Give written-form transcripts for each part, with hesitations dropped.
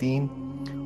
3,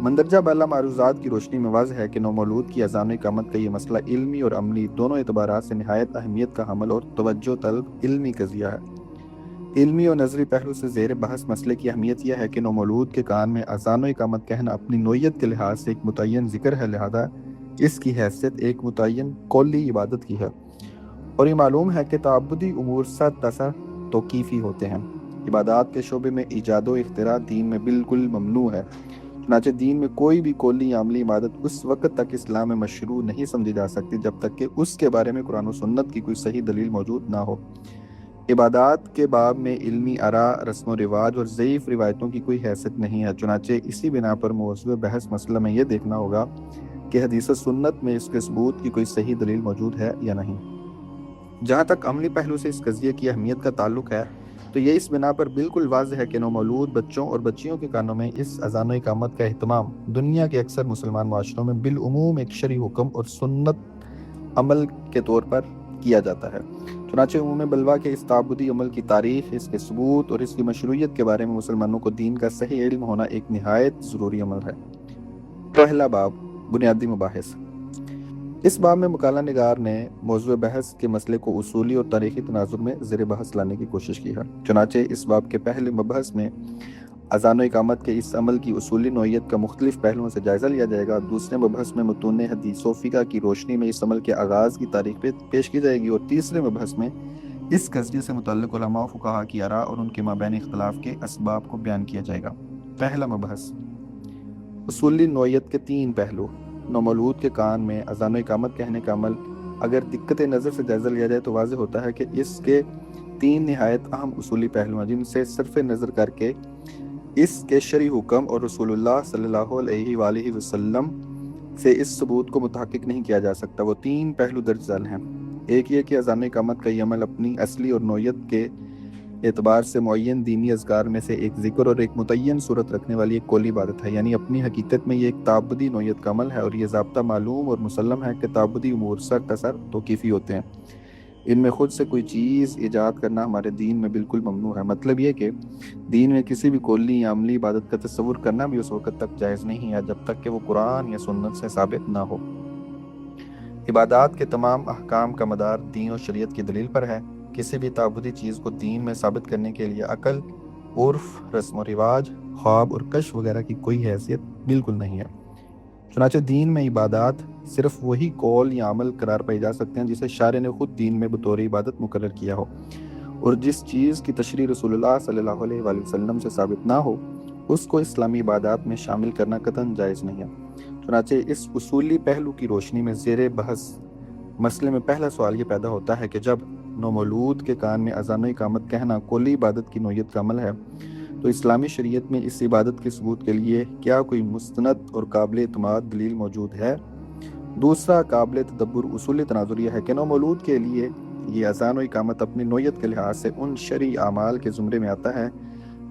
مندرجہ بالا معروضات کی روشنی میں واضح ہے کہ نومولود کی اذان و اقامت کا یہ مسئلہ علمی اور عملی دونوں اعتبارات سے نہایت اہمیت کا حامل اور توجہ طلب علمی قضیہ ہے۔ علمی اور نظری پہلو سے زیر بحث مسئلے کی اہمیت یہ ہے کہ نومولود کے کان میں اذان و اقامت کہنا اپنی نوعیت کے لحاظ سے ایک متعین ذکر ہے، لہذا اس کی حیثیت ایک متعین قولی عبادت کی ہے، اور یہ معلوم ہے کہ تعبدی امور سرتاسر توقیفی ہوتے ہیں۔ عبادات کے شعبے میں ایجاد و اختراع دین میں بالکل ممنوع ہے، چنانچہ دین میں کوئی بھی قولی یا عملی عبادت اس وقت تک اسلام میں مشروع نہیں سمجھی جا سکتی جب تک کہ اس کے بارے میں قرآن و سنت کی کوئی صحیح دلیل موجود نہ ہو۔ عبادات کے باب میں علمی آراء، رسم و رواج اور ضعیف روایتوں کی کوئی حیثیت نہیں ہے، چنانچہ اسی بنا پر موضوع بحث مسئلہ میں یہ دیکھنا ہوگا کہ حدیث و سنت میں اس کے ثبوت کی کوئی صحیح دلیل موجود ہے یا نہیں۔ جہاں تک عملی پہلو سے اس قضیے کی اہمیت کا تعلق ہے تو یہ اس بنا پر بالکل واضح ہے کہ نومولود بچوں اور بچیوں کے کانوں میں اس اذان و اقامت کا اہتمام دنیا کے اکثر مسلمان معاشروں میں بالعموم ایک شرعی حکم اور سنت عمل کے طور پر کیا جاتا ہے۔ چنانچہ عموم بلوا کے اس تعبدی عمل کی تاریخ، اس کے ثبوت اور اس کی مشروعیت کے بارے میں مسلمانوں کو دین کا صحیح علم ہونا ایک نہایت ضروری عمل ہے۔ پہلا باب، بنیادی مباحث۔ اس باب میں مقالہ نگار نے موضوع بحث کے مسئلے کو اصولی اور تاریخی تناظر میں زیر بحث لانے کی کوشش کی ہے۔ چنانچہ اس باب کے پہلے مبحث میں اذان و اقامت کے اس عمل کی اصولی نوعیت کا مختلف پہلوؤں سے جائزہ لیا جائے گا۔ دوسرے مبحث میں متون حدیث و فقہ کی روشنی میں اس عمل کے آغاز کی تاریخ پیش کی جائے گی، اور تیسرے مبحث میں اس قضیے سے متعلق علماء و فقہا کی آراء اور ان کے مابین اختلاف کے اسباب کو بیان کیا جائے گا۔ پہلا مبحث، اصولی نوعیت کے تین پہلو۔ نومولود کے کان میں اذان و اقامت کہنے کا عمل اگر دقت نظر سے جائزہ لیا جائے تو واضح ہوتا ہے کہ اس کے تین نہایت اہم اصولی پہلو ہیں، جن سے صرف نظر کر کے اس کے شرعی حکم اور رسول اللہ صلی اللہ علیہ وآلہ وسلم سے اس ثبوت کو متحقق نہیں کیا جا سکتا۔ وہ تین پہلو درج ذیل ہیں۔ ایک یہ کہ اذان و اقامت کا یہ عمل اپنی اصلی اور نوعیت کے اعتبار سے معین دینی اذکار میں سے ایک ذکر اور ایک متعین صورت رکھنے والی ایک قولی عبادت ہے، یعنی اپنی حقیقت میں یہ ایک تعبدی نوعیت کا عمل ہے، اور یہ ضابطہ معلوم اور مسلم ہے کہ تعبدی امور سرتاسر توقیفی ہوتے ہیں۔ ان میں خود سے کوئی چیز ایجاد کرنا ہمارے دین میں بالکل ممنوع ہے۔ مطلب یہ کہ دین میں کسی بھی قولی یا عملی عبادت کا تصور کرنا بھی اس وقت تک جائز نہیں ہے جب تک کہ وہ قرآن یا سنت سے ثابت نہ ہو۔ عبادات کے تمام احکام کا مدار دین و شریعت کی دلیل پر ہے۔ کسی بھی تعبدی چیز کو دین میں ثابت کرنے کے لیے عقل، عرف، رسم و رواج، خواب اور کشف وغیرہ کی کوئی حیثیت بالکل نہیں ہے۔ چنانچہ دین میں عبادات صرف وہی قول یا عمل قرار پائے جا سکتے ہیں جسے شارع نے خود دین میں بطور عبادت مقرر کیا ہو، اور جس چیز کی تشریح رسول اللہ صلی اللہ علیہ وآلہ وسلم سے ثابت نہ ہو اس کو اسلامی عبادات میں شامل کرنا قطعاً جائز نہیں ہے۔ چنانچہ اس اصولی پہلو کی روشنی میں زیر بحث مسئلے میں پہلا سوال یہ پیدا ہوتا ہے کہ جب نومولود کے کان میں اذان و اقامت کہنا کلی عبادت کی نوعیت کا عمل ہے تو اسلامی شریعت میں اس عبادت کے ثبوت کے لیے کیا کوئی مستند اور قابل اعتماد دلیل موجود ہے؟ دوسرا قابل تدبر اصولی تناظر یہ ہے کہ نومولود کے لیے یہ اذان و اقامت اپنی نوعیت کے لحاظ سے ان شرعی اعمال کے زمرے میں آتا ہے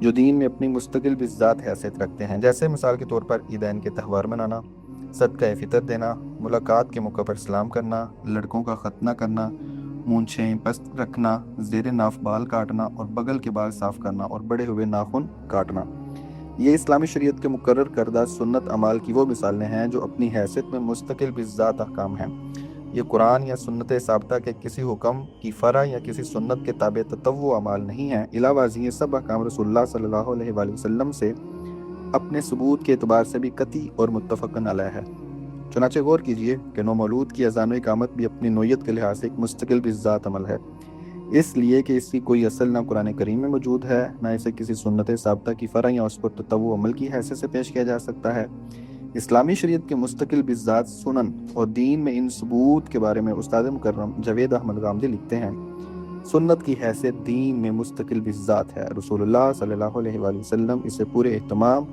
جو دین میں اپنی مستقل بذات حیثیت رکھتے ہیں، جیسے مثال کے طور پر عیدین کے تہوار منانا، صدقہ فطر دینا، ملاقات کے موقع پر سلام کرنا، لڑکوں کا ختنہ کرنا، مونچھیں پست رکھنا، زیر ناف بال کاٹنا اور بغل کے بال صاف کرنا اور بڑے ہوئے ناخن کاٹنا۔ یہ اسلامی شریعت کے مقرر کردہ سنت اعمال کی وہ مثالیں ہیں جو اپنی حیثیت میں مستقل بذات احکام ہیں۔ یہ قرآن یا سنت ثابتہ کے کسی حکم کی فرع یا کسی سنت کے تابع تطوع اعمال نہیں ہیں۔ علاوہ ازیں یہ سب احکام رسول اللہ صلی اللہ علیہ وآلہ وسلم سے اپنے ثبوت کے اعتبار سے بھی قطعی اور متفقن علیہ ہے۔ چنانچہ غور کیجئے کہ نومولود کی اذان و اقامت بھی اپنی نوعیت کے لحاظ سے ایک مستقل بذات عمل ہے، اس لیے کہ اس کی کوئی اصل نہ قرآن کریم میں موجود ہے، نہ اسے کسی سنت ثابتہ کی فرع یا اس پر تطوع عمل کی حیثیت سے پیش کیا جا سکتا ہے۔ اسلامی شریعت کے مستقل بذات سنن اور دین میں ان ثبوت کے بارے میں استاد مکرم جاوید احمد غامدی لکھتے ہیں، سنت کی حیثیت دین میں مستقل بذات ہے۔ رسول اللہ صلی اللہ علیہ وآلہ وسلم اسے پورے اہتمام،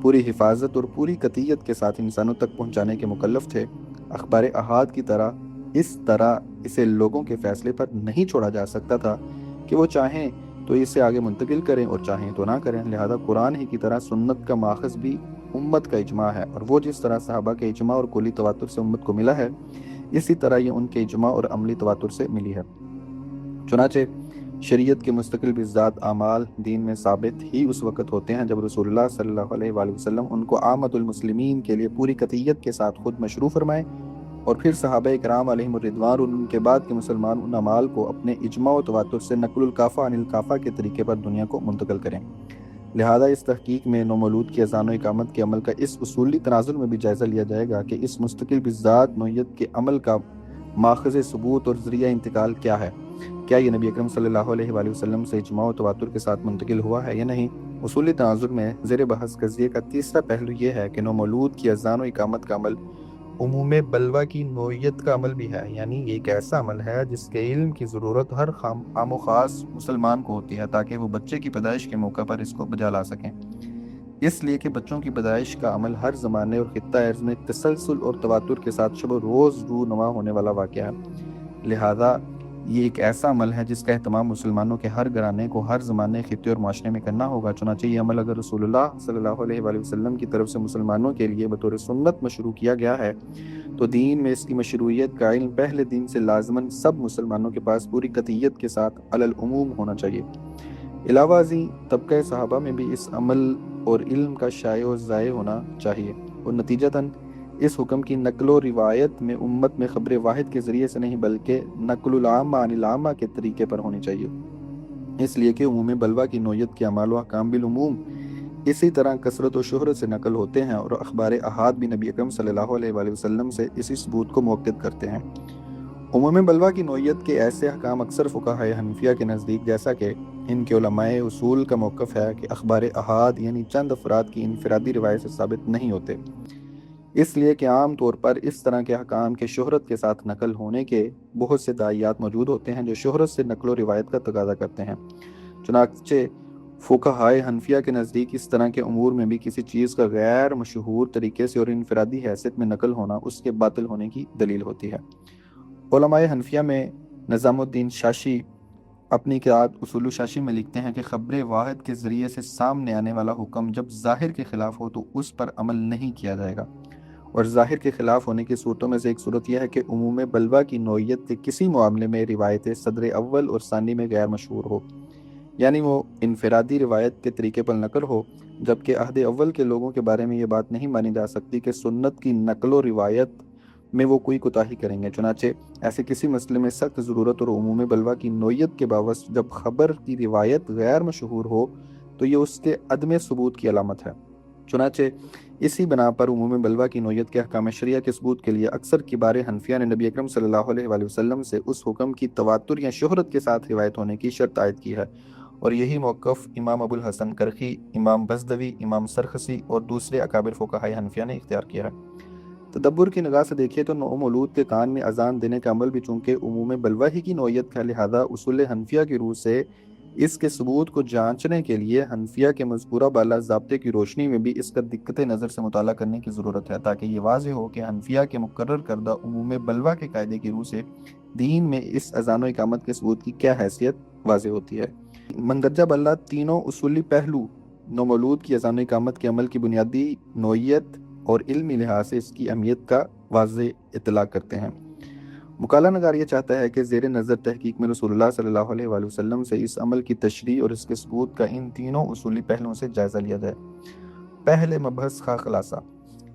پوری حفاظت اور پوری قطعیت کے ساتھ انسانوں تک پہنچانے کے مکلف تھے۔ اخبار احاد کی طرح اسے لوگوں کے فیصلے پر نہیں چھوڑا جا سکتا تھا کہ وہ چاہیں تو اسے آگے منتقل کریں اور چاہیں تو نہ کریں، لہذا قرآن ہی کی طرح سنت کا ماخذ بھی امت کا اجماع ہے، اور وہ جس طرح صحابہ کے اجماع اور کلی تواتر سے امت کو ملا ہے اسی طرح یہ ان کے اجماع اور عملی تواتر سے ملی ہے۔ چنانچہ شریعت کے مستقل بذات اعمال دین میں ثابت ہی اس وقت ہوتے ہیں جب رسول اللہ صلی اللہ علیہ وآلہ وسلم ان کو عامت المسلمین کے لیے پوری قطعیت کے ساتھ خود مشروع فرمائیں، اور پھر صحابہ کرام علیہم الرضوان اور ان کے بعد کے مسلمان ان اعمال کو اپنے اجماع و تواتر سے نقل الکافہ عن الکافہ کے طریقے پر دنیا کو منتقل کریں۔ لہذا اس تحقیق میں نومولود کی اذان و اقامت کے عمل کا اس اصولی تناظر میں بھی جائزہ لیا جائے گا کہ اس مستقل بذات نوعیت کے عمل کا ماخذ ثبوت اور ذریعہ انتقال کیا ہے، کیا یہ نبی اکرم صلی اللہ علیہ وآلہ وسلم سے اجماع و تواتر کے ساتھ منتقل ہوا ہے یا نہیں۔ اصولی تناظر میں زیر بحث قضیے کا تیسرا پہلو یہ ہے کہ نومولود کی اذان و اقامت کا عمل عموم بلوہ کی نوعیت کا عمل بھی ہے، یعنی یہ ایک ایسا عمل ہے جس کے علم کی ضرورت ہر عام و خاص مسلمان کو ہوتی ہے تاکہ وہ بچے کی پیدائش کے موقع پر اس کو بجا لا سکیں، اس لیے کہ بچوں کی پیدائش کا عمل ہر زمانے اور خطہ ارض میں تسلسل اور تواتر کے ساتھ شب و روز رونما ہونے والا واقعہ ہے۔ لہذا یہ ایک ایسا عمل ہے جس کا اہتمام مسلمانوں کے ہر گھرانے کو ہر زمانے، خطے اور معاشرے میں کرنا ہوگا۔ چنانچہ یہ عمل اگر رسول اللہ صلی اللہ علیہ وآلہ وسلم کی طرف سے مسلمانوں کے لیے بطور سنت مشروع کیا گیا ہے تو دین میں اس کی مشروعیت کا علم پہلے دن سے لازماً سب مسلمانوں کے پاس پوری قطعیت کے ساتھ علی العموم ہونا چاہیے۔ علاوہ ازیں طبقہ صحابہ میں بھی اس عمل اور علم کا شائع و ذائع ہونا چاہیے، اور نتیجتاً اس حکم کی نقل و روایت میں امت میں خبر واحد کے ذریعے سے نہیں بلکہ نقل العامہ عن العامہ کے طریقے پر ہونی چاہیے، اس لیے کہ عموم بلوہ کی نوعیت کے اعمال و احکام بالعموم اسی طرح کثرت و شہرت سے نقل ہوتے ہیں، اور اخبار احاد بھی نبی اکرم صلی اللہ علیہ وآلہ وسلم سے اسی ثبوت کو مؤکد کرتے ہیں۔ عموم بلوہ کی نوعیت کے ایسے احکام اکثر فقہائے حنفیہ کے نزدیک، جیسا کہ ان کے علماء اصول کا موقف ہے، کہ اخبار احاد یعنی چند افراد کی انفرادی روایت سے ثابت نہیں ہوتے، اس لیے کہ عام طور پر اس طرح کے احکام کے شہرت کے ساتھ نقل ہونے کے بہت سے داعیات موجود ہوتے ہیں جو شہرت سے نقل و روایت کا تقاضا کرتے ہیں۔ چنانچہ فقہائے حنفیہ کے نزدیک اس طرح کے امور میں بھی کسی چیز کا غیر مشہور طریقے سے اور انفرادی حیثیت میں نقل ہونا اس کے باطل ہونے کی دلیل ہوتی ہے۔ علماء حنفیہ میں نظام الدین شاشی اپنی قرات اصول الشاشی میں لکھتے ہیں کہ خبر واحد کے ذریعے سے سامنے آنے والا حکم جب ظاہر کے خلاف ہو تو اس پر عمل نہیں کیا جائے گا، اور ظاہر کے خلاف ہونے کی صورتوں میں سے ایک صورت یہ ہے کہ عموم بلوہ کی نوعیت کے کسی معاملے میں روایت صدر اول اور ثانی میں غیر مشہور ہو، یعنی وہ انفرادی روایت کے طریقے پر نقل ہو، جبکہ عہد اول کے لوگوں کے بارے میں یہ بات نہیں مانی جا سکتی کہ سنت کی نقل و روایت میں وہ کوئی کوتاہی کریں گے۔ چنانچہ ایسے کسی مسئلے میں سخت ضرورت اور عموم بلوہ کی نوعیت کے باوجود جب خبر کی روایت غیر مشہور ہو تو یہ اس کے عدم ثبوت کی علامت ہے۔ چنانچہ اسی بنا پر عموم بلوہ کی نوعیت کے احکام شرعیہ کے ثبوت کے لیے اکثر کبار حنفیہ نے نبی اکرم صلی اللہ علیہ وآلہ وسلم سے اس حکم کی تواتر یا شہرت کے ساتھ روایت ہونے کی شرط عائد کی ہے، اور یہی موقف امام ابو الحسن کرخی، امام بزدوی، امام سرخسی اور دوسرے اکابر فقہائے حنفیہ نے اختیار کیا ہے۔ تدبر کی نگاہ سے دیکھیے تو نومولود کے کان میں اذان دینے کا عمل بھی چونکہ عموم بلوہ ہی کی نوعیت کا، لہذا اصول حنفیہ کی روح سے اس کے ثبوت کو جانچنے کے لیے حنفیہ کے مذکورہ بالا ضابطے کی روشنی میں بھی اس کا دقت نظر سے مطالعہ کرنے کی ضرورت ہے، تاکہ یہ واضح ہو کہ حنفیہ کے مقرر کردہ عموم بلوہ کے قاعدے کی روح سے دین میں اس اذان و اقامت کے ثبوت کی کیا حیثیت واضح ہوتی ہے۔ مندرجہ بالا تینوں اصولی پہلو نومولود کی اذان و اقامت کے عمل کی بنیادی نوعیت اور علمی لحاظ سے اس کی اہمیت کا واضح اطلاق کرتے ہیں۔ مکالہ نگار یہ چاہتا ہے کہ زیر نظر تحقیق میں رسول اللہ صلی اللہ علیہ وآلہ وسلم سے اس عمل کی تشریح اور اس کے ثبوت کا ان تینوں اصولی پہلوؤں سے جائزہ لیا جائے۔ پہلے مبحث کا خلاصہ،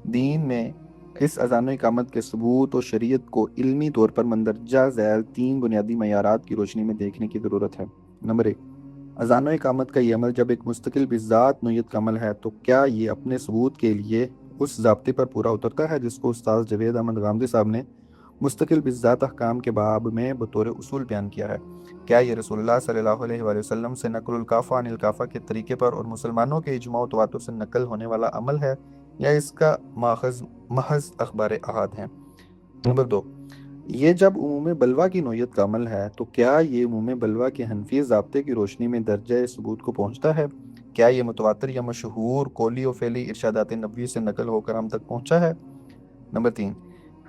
دین میں اس اذان و اقامت کے ثبوت و شریعت کو علمی طور پر مندرجہ ذیل تین بنیادی معیارات کی روشنی میں دیکھنے کی ضرورت ہے۔ نمبر 1، اذان و اقامت کا یہ عمل جب ایک مستقل بذات نوعیت کا عمل ہے تو کیا یہ اپنے ثبوت کے لیے اس ضابطے پر پورا اترتا ہے جس کو استاد جاوید احمد غامدی صاحب نے مستقل بذات احکام کے باب میں بطور اصول بیان کیا ہے؟ کیا یہ رسول اللہ صلی اللہ علیہ وآلہ وسلم سے نقل الکافہ عن الکافہ کے طریقے پر اور مسلمانوں کے اجماع و تواتر سے نقل ہونے والا عمل ہے یا اس کا ماخذ محض اخبار احاد ہیں؟ نمبر 2، یہ جب عموم بلوہ کی نوعیت کا عمل ہے تو کیا یہ عموم بلوہ کے حنفی ضابطے کی روشنی میں درجہ ثبوت کو پہنچتا ہے؟ کیا یہ متواتر یا مشہور قولی و فعلی ارشادات نبوی سے نقل ہو کر ہم تک پہنچا ہے؟ نمبر 3،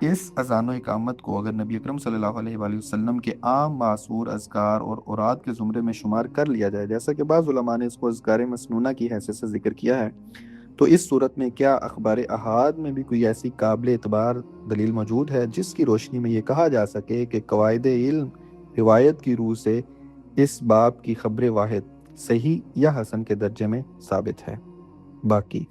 اس اذان و اقامت کو اگر نبی اکرم صلی اللہ علیہ وآلہ وسلم کے عام معصور اذکار اور اوراد کے زمرے میں شمار کر لیا جائے، جیسا کہ بعض علماء نے اس کو اذکار مسنونہ کی حیثیت سے ذکر کیا ہے، تو اس صورت میں کیا اخبار احاد میں بھی کوئی ایسی قابل اعتبار دلیل موجود ہے جس کی روشنی میں یہ کہا جا سکے کہ قواعد علم روایت کی روح سے اس باب کی خبر واحد صحیح یا حسن کے درجے میں ثابت ہے، باقی